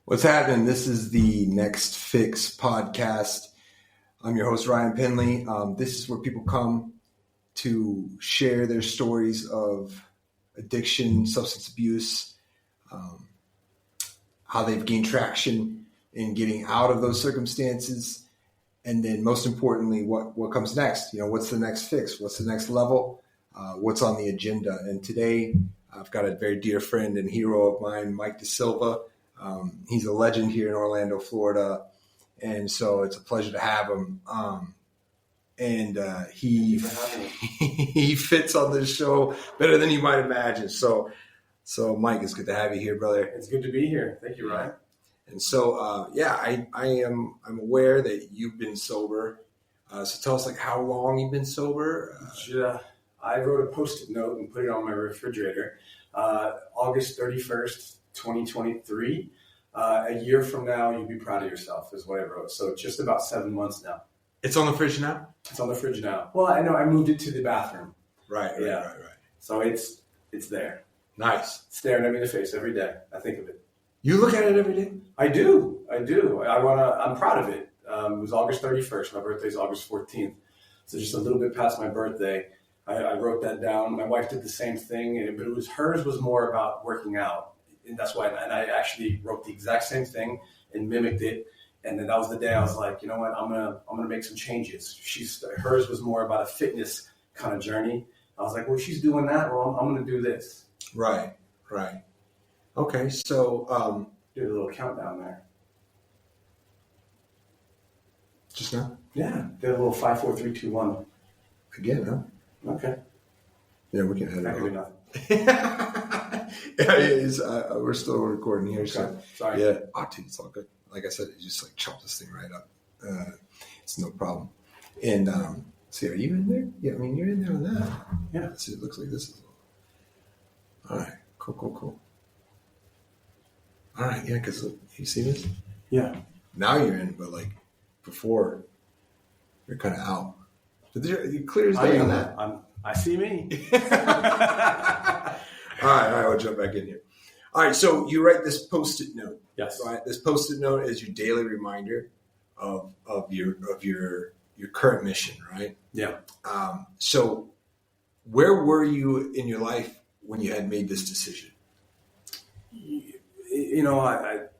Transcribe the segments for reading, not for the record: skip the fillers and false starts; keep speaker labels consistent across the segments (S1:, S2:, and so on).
S1: What's happening? This is the Next Fix podcast. I'm your host, Ryan Penley. This is where people come to share their stories of addiction, substance abuse, how they've gained traction in getting out of those circumstances, and then most importantly, what comes next. You know, what's the next fix? What's the next level? What's on the agenda? And today, I've got a very dear friend and hero of mine, Mike De Silva. He's a legend here in Orlando, Florida, and so it's a pleasure to have him. He he fits on this show better than you might imagine. So Mike, it's good to have you here, brother.
S2: It's good to be here. Thank you, Ryan.
S1: And so I'm aware that you've been sober. So tell us, like, how long you've been sober.
S2: I wrote a Post-it note and put it on my refrigerator. August 31st. 2023. A year from now, you'll be proud of yourself, is what I wrote. So just about 7 months now.
S1: It's on the fridge now?
S2: It's on the fridge now. Well, I know I moved it to the bathroom.
S1: Right.
S2: So it's there.
S1: Nice.
S2: It's staring at me in the face every day. I think of it.
S1: You look at it every day?
S2: I do. I'm proud of it. It was August 31st. My birthday is August 14th. So just a little bit past my birthday. I wrote that down. My wife did the same thing, but hers was more about working out. And that's why, and I actually wrote the exact same thing and mimicked it. And then that was the day I was like, you know what, I'm gonna make some changes. Hers was more about a fitness kind of journey. I was like, well, she's doing that. Well, I'm gonna do this.
S1: Right. Okay, so
S2: do a little countdown there.
S1: Just now?
S2: Yeah, did a little 5, 4, 3, 2, 1.
S1: Again, huh?
S2: Okay.
S1: Yeah, we can edit.
S2: I can do nothing.
S1: Yeah, we're still recording here. Okay. So
S2: sorry.
S1: Yeah, dude, it's all good. Like I said, you just like chop this thing right up. It's no problem. And see, are you in there? Yeah, I mean, you're in there on that.
S2: Yeah.
S1: See, it looks like this is all right. Cool. All right, yeah, because you see this?
S2: Yeah.
S1: Now you're in, but like before, you're kind of out. But it clears day on that.
S2: I see me.
S1: All right, I'll jump back in here. All right, so you write this Post-it note.
S2: Yes.
S1: Right? This Post-it note is your daily reminder of your current mission, right?
S2: Yeah.
S1: So where were you in your life when you had made this decision?
S2: You know,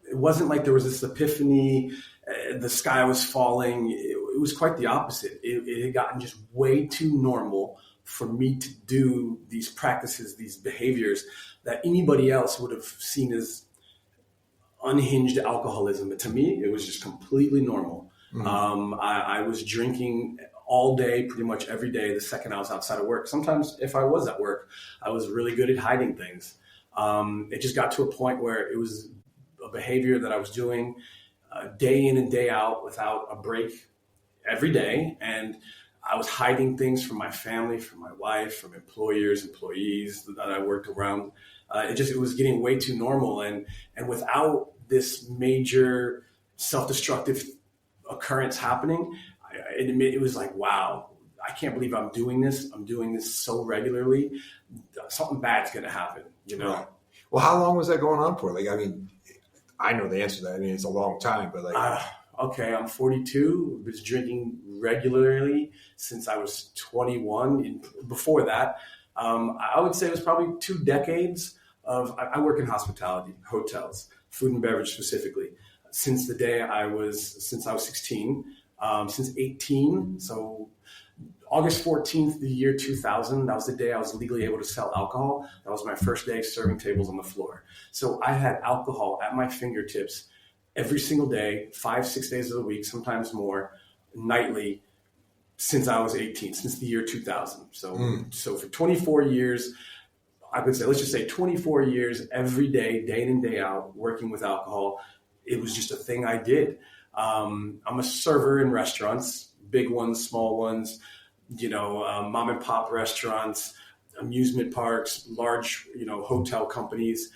S2: it wasn't like there was this epiphany, the sky was falling. It was quite the opposite. It had gotten just way too normal for me to do these practices, these behaviors that anybody else would have seen as unhinged alcoholism. But to me, it was just completely normal. Mm-hmm. I was drinking all day, pretty much every day, the second I was outside of work. Sometimes if I was at work, I was really good at hiding things. It just got to a point where it was a behavior that I was doing day in and day out without a break every day. And I was hiding things from my family, from my wife, from employers, employees that I worked around. It was getting way too normal. And without this major self-destructive occurrence happening, it was like, wow, I can't believe I'm doing this. I'm doing this so regularly. Something bad's going to happen, you know?
S1: Right. Well, how long was that going on for? Like, I mean, I know the answer to that. I mean, it's a long time, but like...
S2: Okay, I'm 42. Was drinking regularly since I was 21. And before that, I would say it was probably 2 decades of. I work in hospitality, hotels, food and beverage specifically. Since I was 16, since 18. So August 14th, the year 2000. That was the day I was legally able to sell alcohol. That was my first day serving tables on the floor. So I had alcohol at my fingertips every single day, 5-6 days of the week, sometimes more, nightly, since I was 18, since the year 2000. So for 24 years, I would say, let's just say 24 years, every day, day in and day out, working with alcohol. It was just a thing I did. I'm a server in restaurants, big ones, small ones, mom and pop restaurants, amusement parks, large, hotel companies.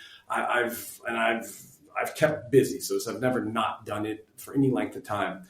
S2: I've kept busy, so I've never not done it for any length of time.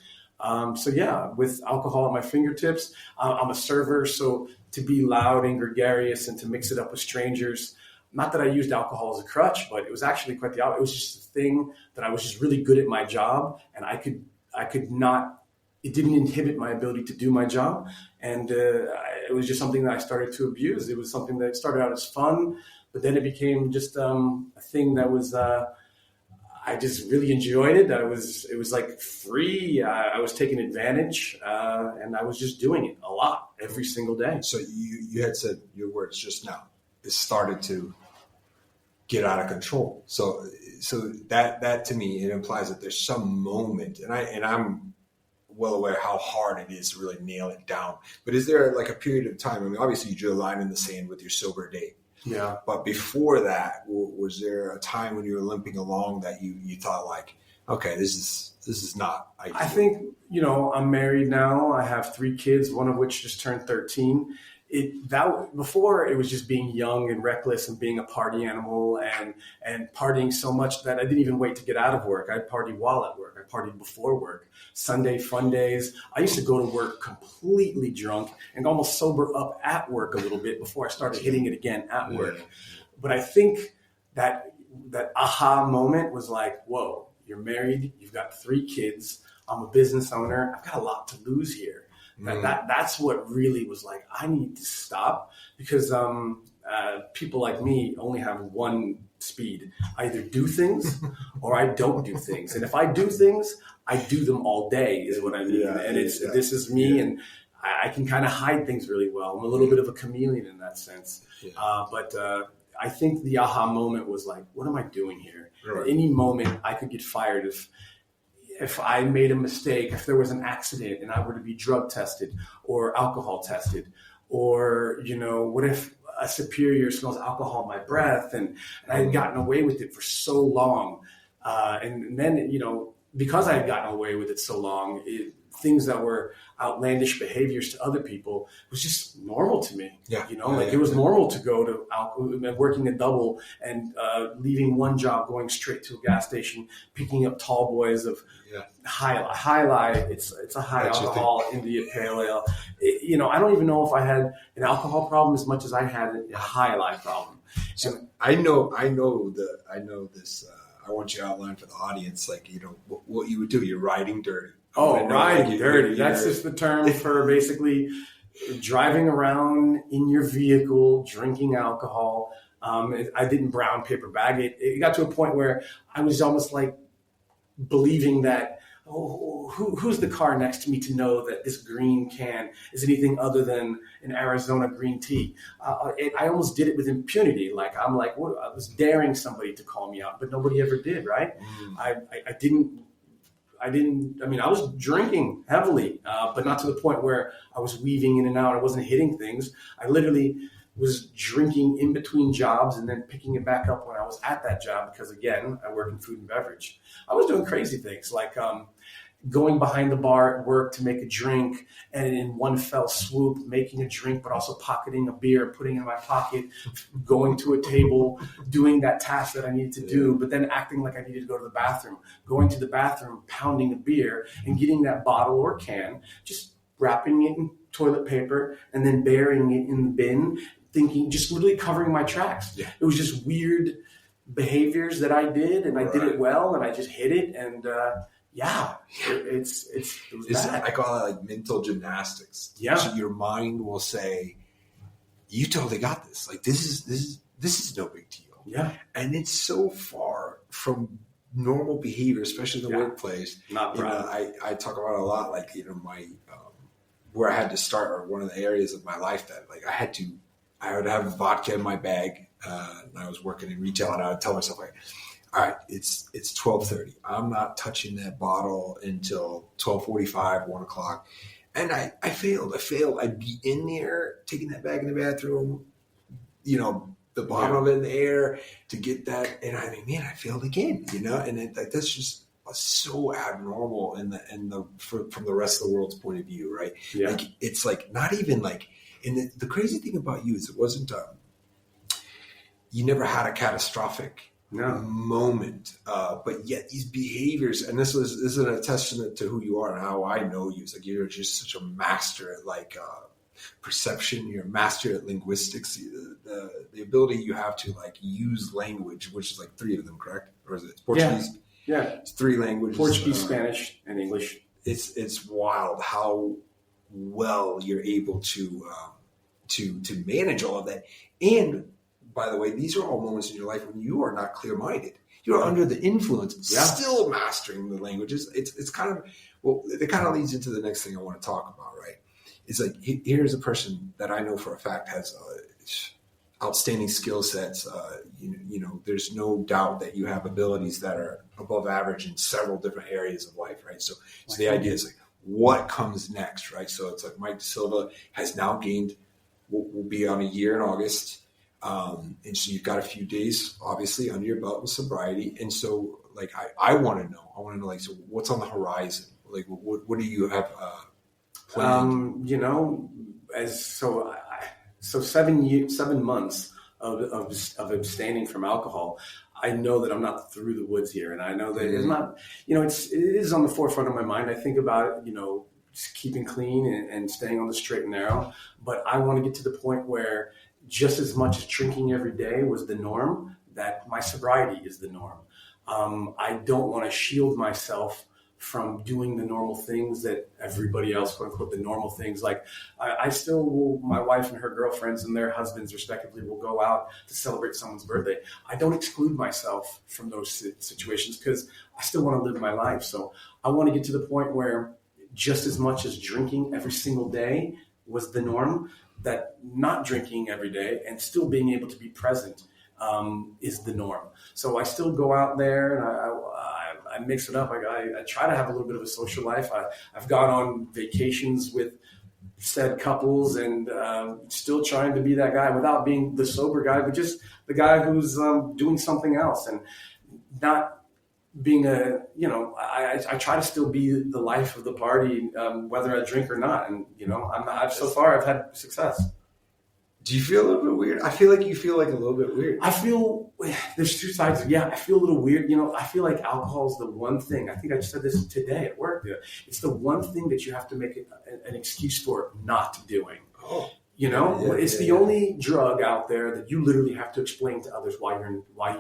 S2: With alcohol at my fingertips, I'm a server, so to be loud and gregarious and to mix it up with strangers, not that I used alcohol as a crutch, but it was actually quite the opposite. It was just a thing that I was just really good at my job, and I could not, it didn't inhibit my ability to do my job. And it was just something that I started to abuse. It was something that started out as fun, but then it became just a thing that was, I just really enjoyed it. It was like free. I was taking advantage, and I was just doing it a lot every single day.
S1: So you had said your words just now. It started to get out of control. So that to me, it implies that there's some moment, and I'm well aware how hard it is to really nail it down. But is there like a period of time? I mean, obviously you drew a line in the sand with your sober date.
S2: Yeah.
S1: But before that, was there a time when you were limping along that you thought like, okay, this is not ideal?
S2: I think, I'm married now. I have 3 kids, one of which just turned 13. Before it was just being young and reckless and being a party animal and partying so much that I didn't even wait to get out of work. I'd party while at work. I partied before work. Sunday fun days. I used to go to work completely drunk and almost sober up at work a little bit before I started hitting it again at work. But I think that aha moment was like, whoa, you're married, you've got 3 kids, I'm a business owner, I've got a lot to lose here. That's what really was like, I need to stop, because people like me only have one speed. I either do things or I don't do things. And if I do things, I do them all day is what I mean. This is me, and I can kind of hide things really well. I'm a little bit of a chameleon in that sense. But I think the aha moment was like, what am I doing here? Right. At any moment I could get fired if I made a mistake, if there was an accident and I were to be drug tested or alcohol tested, or, what if a superior smells alcohol in my breath, and I had gotten away with it for so long. And then, because I had gotten away with it so long, things that were outlandish behaviors to other people was just normal to me. It was normal to go to working a double and leaving one job, going straight to a gas station, picking up tall boys of High Life. It's a high alcohol India Pale Ale. I don't even know if I had an alcohol problem as much as I had a High Life problem.
S1: So I know this. I want you to outline for the audience, what you would do. You're riding dirty.
S2: Riding dirty. That's just the term for basically driving around in your vehicle, drinking alcohol. I didn't brown paper bag it. It got to a point where I was almost like believing that, who's the car next to me to know that this green can is anything other than an Arizona green tea? I almost did it with impunity. Like, I'm like, what? I was daring somebody to call me out, but nobody ever did, right? I didn't. I was drinking heavily, but not to the point where I was weaving in and out. I wasn't hitting things. I literally was drinking in between jobs and then picking it back up when I was at that job, because, again, I work in food and beverage. I was doing crazy things like going behind the bar at work to make a drink, and in one fell swoop making a drink, but also pocketing a beer, putting it in my pocket, going to a table, doing that task that I needed to do, but then acting like I needed to go to the bathroom, going to the bathroom, pounding a beer, and getting that bottle or can, just wrapping it in toilet paper, and then burying it in the bin, thinking, just literally covering my tracks. It was just weird behaviors that I did, and I did it well, and I just hit it, and it was bad.
S1: I call it like mental gymnastics. So your mind will say, "You totally got this. Like, this is no big deal." And it's so far from normal behavior, especially in the workplace.
S2: Not proud.
S1: I talk about it a lot. Like, my where I had to start, or one of the areas of my life that like I would have vodka in my bag, and I was working in retail, and I would tell myself like, all right, it's 12:30. I'm not touching that bottle until 12:45, 1 o'clock. And I failed. I'd be in there taking that bag in the bathroom, the bottom of it in the air to get that. And I mean, man, I failed again, and that's just so abnormal from the rest of the world's point of view, right? Like, it's like not even like, and the crazy thing about you is it wasn't, you never had a catastrophic moment, but yet these behaviors, and this is a testament to who you are and how I know you. It's like you're just such a master at like perception, you're a master at linguistics, the ability you have to like use language, which is like 3 of them, correct? Or is it Portuguese?
S2: Yeah.
S1: It's 3 languages.
S2: Portuguese, Spanish, and English.
S1: It's wild how well you're able to manage all of that. And by the way, these are all moments in your life when you are not clear-minded. You're under the influence, still mastering the languages. It's kind of, well, it kind of leads into the next thing I want to talk about, right? It's like, here's a person that I know for a fact has outstanding skill sets. There's no doubt that you have abilities that are above average in several different areas of life, right? So the idea is like, what comes next, right? So it's like Mike De Silva has now gained, will be on a year in August. And so you've got a few days, obviously, under your belt with sobriety. And so, like, I want to know, like, so what's on the horizon? Like, what do you have planned?
S2: So 7 months of abstaining from alcohol, I know that I'm not through the woods here. And I know that it's not, it is on the forefront of my mind. I think about it, just keeping clean and staying on the straight and narrow. But I want to get to the point where just as much as drinking every day was the norm, that my sobriety is the norm. I don't want to shield myself from doing the normal things that everybody else, quote unquote, the normal things. Like I still will, my wife and her girlfriends and their husbands respectively will go out to celebrate someone's birthday. I don't exclude myself from those situations because I still want to live my life. So I want to get to the point where just as much as drinking every single day was the norm, that not drinking every day and still being able to be present is the norm. So I still go out there and I mix it up. I try to have a little bit of a social life. I've gone on vacations with said couples and still trying to be that guy without being the sober guy, but just the guy who's doing something else and not being I try to still be the life of the party, whether I drink or not. And, so far I've had success.
S1: Do you feel a little bit weird? I feel like you feel like a little bit weird.
S2: I feel there's 2 sides. I feel a little weird. I feel like alcohol is the one thing. I think I said this today at work. It's the one thing that you have to make an excuse for not doing. Oh. It's the only drug out there that you literally have to explain to others why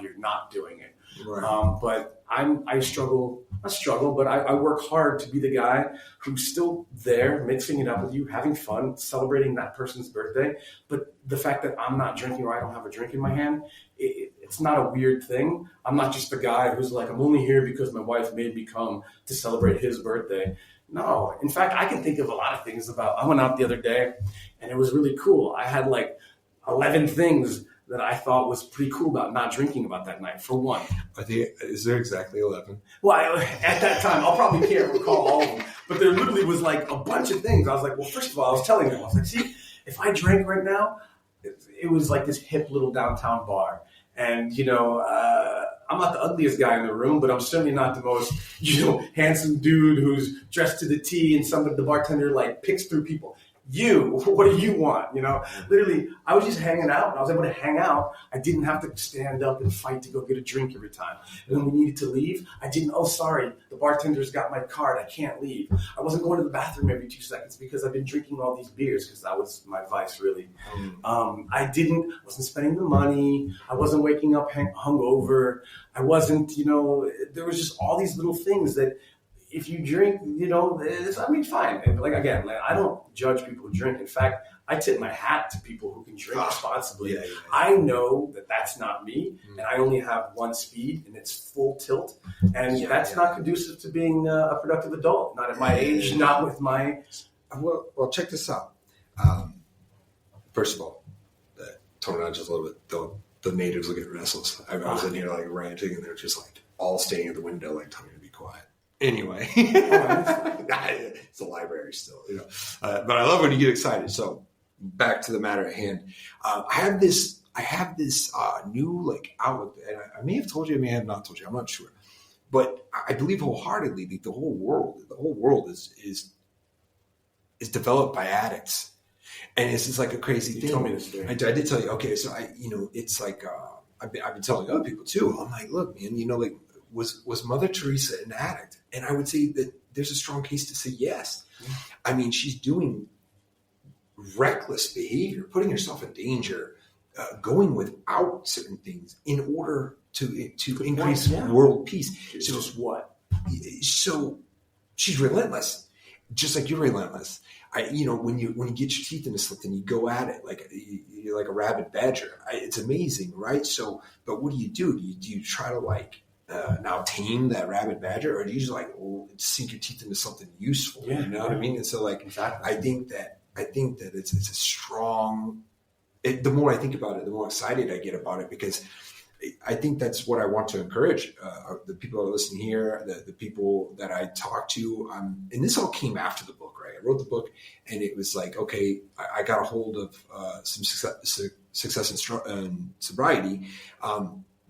S2: you're not doing it. Right. But I struggle, but I work hard to be the guy who's still there, mixing it up with you, having fun, celebrating that person's birthday. But the fact that I'm not drinking or I don't have a drink in my hand, it's not a weird thing. I'm not just the guy who's like, I'm only here because my wife made me come to celebrate his birthday. No, in fact, I can think of a lot of things I went out the other day and it was really cool. I had like 11 things that I thought was pretty cool about not drinking about that night, for one.
S1: Is there exactly 11?
S2: Well, at that time, I probably can't recall all of them, but there literally was like a bunch of things. I was like, well, first of all, I was telling them, I was like, see, if I drank right now, it was like this hip little downtown bar. And, I'm not the ugliest guy in the room, but I'm certainly not the most, handsome dude who's dressed to the T and the bartender like picks through people. What do you want? Literally, I was just hanging out and I was able to hang out. I didn't have to stand up and fight to go get a drink every time. And when we needed to leave, I didn't, sorry, the bartender's got my card. I can't leave. I wasn't going to the bathroom every 2 seconds because I've been drinking all these beers because that was my vice, really. I wasn't spending the money. I wasn't waking up hungover. I wasn't, there was just all these little things that if you drink, fine. Like, again, I don't judge people who drink. In fact, I tip my hat to people who can drink responsibly. Yeah. I know that that's not me, and I only have one speed, and it's full tilt. And that's not conducive to being a productive adult, not at my age, not with my...
S1: Well, check this out. First of all, tone down just a little bit. The natives will get restless. I was in here like ranting, and they're just like all staying at the window, like telling me to be quiet. Anyway, it's a library still, but I love when you get excited. So back to the matter at hand. I have this new like outlook, and I may have told you, I may have not told you. I'm not sure, but I believe wholeheartedly that the whole world is developed by addicts, and it's just like a crazy thing.
S2: You told me this story.
S1: I did tell you. Okay, so it's like I've been telling other people too. I'm like, look, man, like. Was Mother Teresa an addict? And I would say that there's a strong case to say yes. I mean, she's doing reckless behavior, putting yourself in danger, going without certain things in order to increase world peace.
S2: So just what?
S1: So she's relentless, just like you're relentless. When you get your teeth into something, you go at it like you're like a rabid badger. It's amazing, right? So, but what do? Do you try to now tame that rabid badger, or do you just sink your teeth into something useful?
S2: Yeah,
S1: you know what I mean? And so
S2: exactly.
S1: I think that it's a strong. The more I think about it, the more excited I get about it, because I think that's what I want to encourage the people that are listening here, the people that I talk to. And this all came after the book, right? I wrote the book, and it was like, okay, I got a hold of some success and sobriety.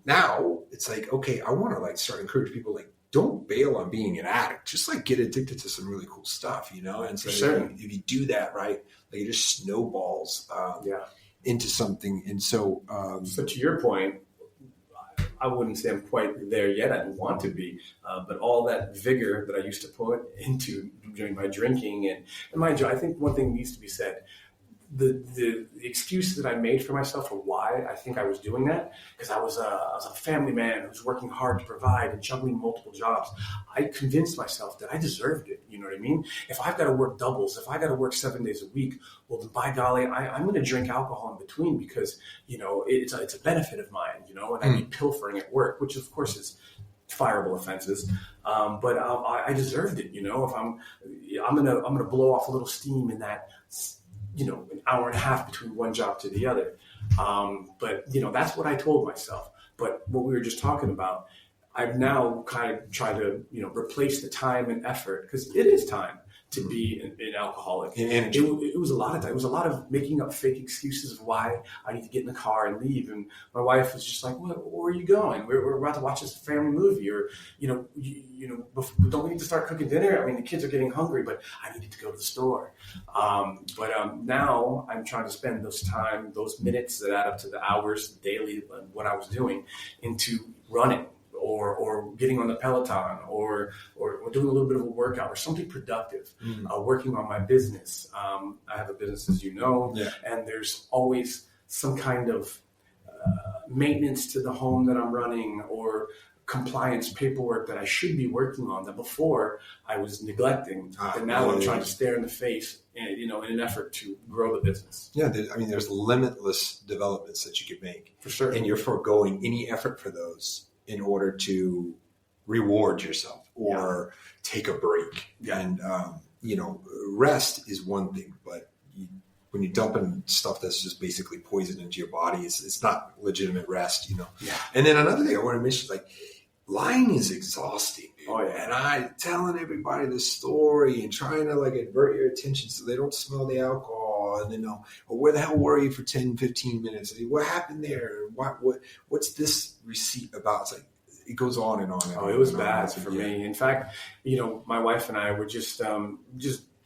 S1: Now it's like, okay, I want to start encouraging people, don't bail on being an addict. Just get addicted to some really cool stuff, And so if you do that right, it just snowballs into something. And so,
S2: so to your point, I wouldn't say I'm quite there yet. I want to be, but all that vigor that I used to put into my drinking and mind you, I think one thing needs to be said. The excuse that I made for myself for why I think I was doing that, because I was a family man who's working hard to provide and juggling multiple jobs. I convinced myself that I deserved it. You know what I mean? If I've got to work doubles, if I got to work 7 days a week, well, then by golly, I'm going to drink alcohol in between because, it's a benefit of mine, and I be pilfering at work, which of course is fireable offenses. But I deserved it. If I'm going to blow off a little steam in that, an hour and a half between one job to the other. But that's what I told myself. But what we were just talking about, I've now kind of tried to, replace the time and effort, because it is time to be an alcoholic. And it was a lot of time. It was a lot of making up fake excuses of why I need to get in the car and leave. And my wife was just like, where are you going? We're about to watch this family movie, or, don't we need to start cooking dinner? I mean, the kids are getting hungry, but I needed to go to the store. But now I'm trying to spend those minutes that add up to the hours daily, what I was doing, into running, or getting on the Peloton, or doing a little bit of a workout or something productive, working on my business. I have a business, as you know, and there's always some kind of maintenance to the home that I'm running, or compliance paperwork that I should be working on that before I was neglecting. And now I'm trying to stare in the face, in an effort to grow the business.
S1: Yeah, there's limitless developments that you could make.
S2: For sure.
S1: And you're foregoing any effort for those in order to reward yourself or take a break.
S2: Yeah.
S1: And, rest is one thing, but when you're dumping stuff that's just basically poison into your body, it's not legitimate rest,
S2: Yeah.
S1: And then another thing I want to mention is lying is exhausting. Dude.
S2: Oh, yeah.
S1: And I telling everybody this story and trying to advert your attention so they don't smell the alcohol, and then where the hell were you for 10, 15 minutes? What happened there? What's this receipt about? It's it goes on and on and on.
S2: It was bad for me. In fact, my wife and I were just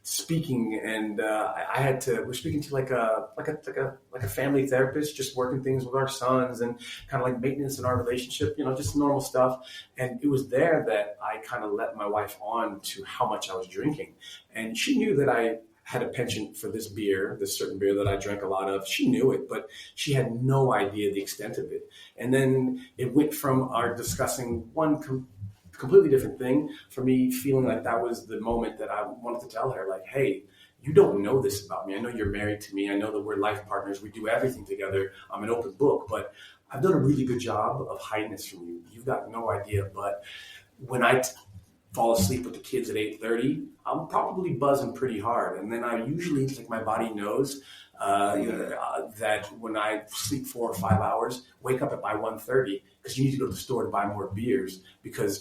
S2: speaking, and we're speaking to like a family therapist, just working things with our sons and kind of maintenance in our relationship, just normal stuff. And it was there that I kind of let my wife on to how much I was drinking. And she knew that I had a penchant for this certain beer that I drank a lot of. She knew it, but she had no idea the extent of it. And then it went from our discussing one completely different thing, for me feeling like that was the moment that I wanted to tell her, hey, you don't know this about me. I know you're married to me. I know that we're life partners. We do everything together. I'm an open book, but I've done a really good job of hiding this from you. You've got no idea. But when I fall asleep with the kids at 8:30, I'm probably buzzing pretty hard. And then I usually, my body knows that when I sleep 4 or 5 hours, wake up by 1:30, because you need to go to the store to buy more beers, because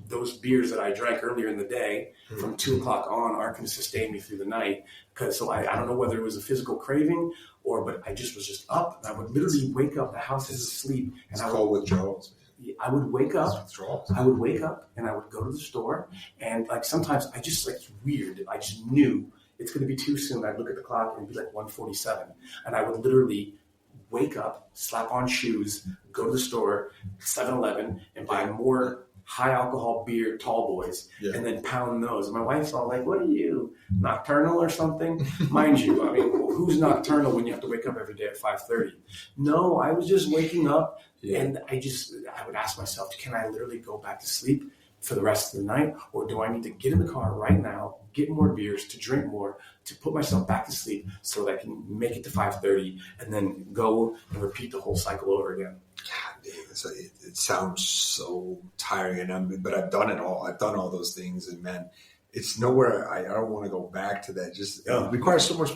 S2: those beers that I drank earlier in the day from 2 o'clock on aren't going to sustain me through the night. So I don't know whether it was a physical craving but I just was up. And I would literally wake up, the house is asleep.
S1: And it's called withdrawals.
S2: I would wake up. And I would go to the store, and sometimes I just it's weird. I just knew it's going to be too soon. I'd look at the clock and it'd be 1:47, and I would literally wake up, slap on shoes, go to the store, 7-Eleven, and buy more high alcohol beer, tall boys, and then pound those. And my wife's all like, what are you, nocturnal or something? Mind you, I mean, who's nocturnal when you have to wake up every day at 5:30? No, I was just waking up and I would ask myself, can I literally go back to sleep for the rest of the night? Or do I need to get in the car right now, get more beers, to drink more, to put myself back to sleep so that I can make it to 5:30 and then go and repeat the whole cycle over again?
S3: God, it sounds so tiring, but I've done it all. I've done all those things, and man, it's nowhere. I don't want to go back to that. Just it requires so much.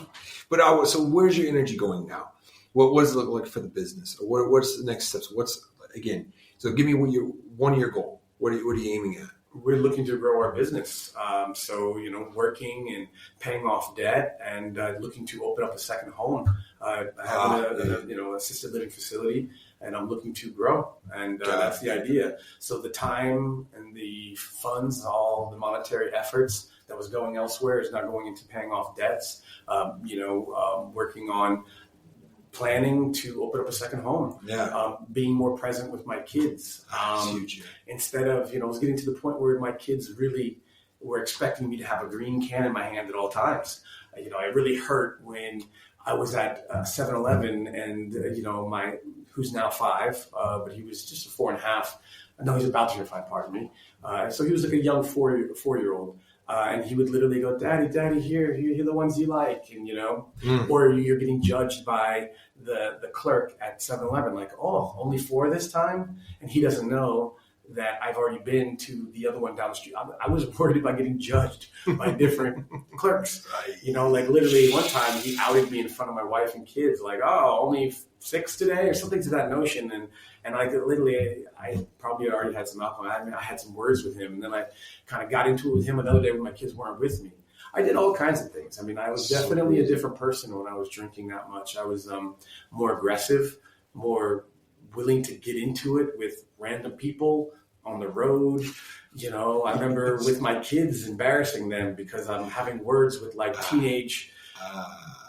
S3: But so where's your energy going now? What does it look like for the business? What's the next steps? So give me one year goal. What are you aiming at?
S2: We're looking to grow our business. So, working and paying off debt and looking to open up a second home. I have an assisted living facility, and I'm looking to grow. And that's the idea. So the time and the funds, all the monetary efforts that was going elsewhere is now going into paying off debts, working on planning to open up a second home, being more present with my kids. Instead of, I was getting to the point where my kids really were expecting me to have a green can in my hand at all times. It really hurt when I was at 7-Eleven and, who's now 5, but he was just a 4.5. No, he's about to turn 5, pardon me. So he was like a young four-year-old. And he would literally go, Daddy, here the ones you like, and or you're getting judged by the clerk at 7-Eleven, like, oh, only 4 this time, and he doesn't know that I've already been to the other one down the street. I was worried about getting judged by different clerks. Like literally one time he outed me in front of my wife and kids, like, oh, only 6 today or something to that notion. And I literally, I probably already had some alcohol. I had some words with him, and then I kind of got into it with him another day when my kids weren't with me. I did all kinds of things. I mean, I was definitely a different person when I was drinking that much. I was more aggressive, more willing to get into it with random people on the road. I remember with my kids embarrassing them because I'm having words with like teenage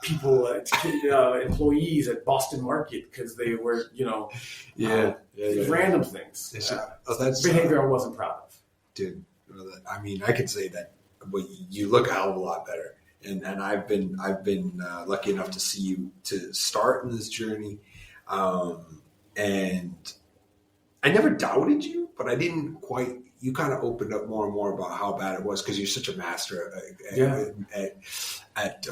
S2: people, employees at Boston Market because they were, random things. That's behavior I wasn't proud of.
S3: Dude, I mean, I could say that, but you look a hell of a lot better. And I've been lucky enough to see you to start in this journey, and I never doubted you, but I didn't quite. You kind of opened up more and more about how bad it was because you're such a master at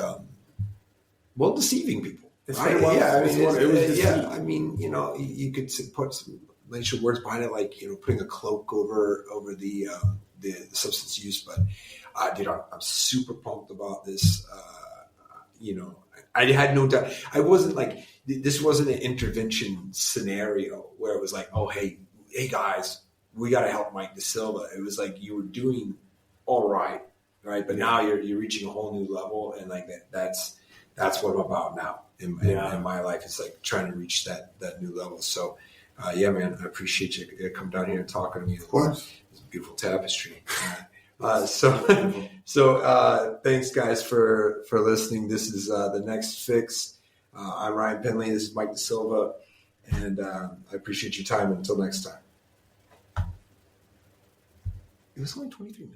S3: deceiving people.
S2: Right? It was deceit.
S3: I mean, you could put some nice words behind it, like putting a cloak over the substance use. But dude, I'm super pumped about this. I had no doubt. I wasn't like, this wasn't an intervention scenario where it was like, oh, hey guys, we got to help Mike De Silva. It was like you were doing all right? But now you're reaching a whole new level, and like that's what I'm about now in my life. It's like trying to reach that new level. So, man, I appreciate you come down here and talking to me.
S2: Of course,
S3: it's a beautiful tapestry. So thanks guys for listening. This is The Next Fix. I'm Ryan Penley. This is Mike De Silva, and I appreciate your time. Until next time. It was only 23 minutes.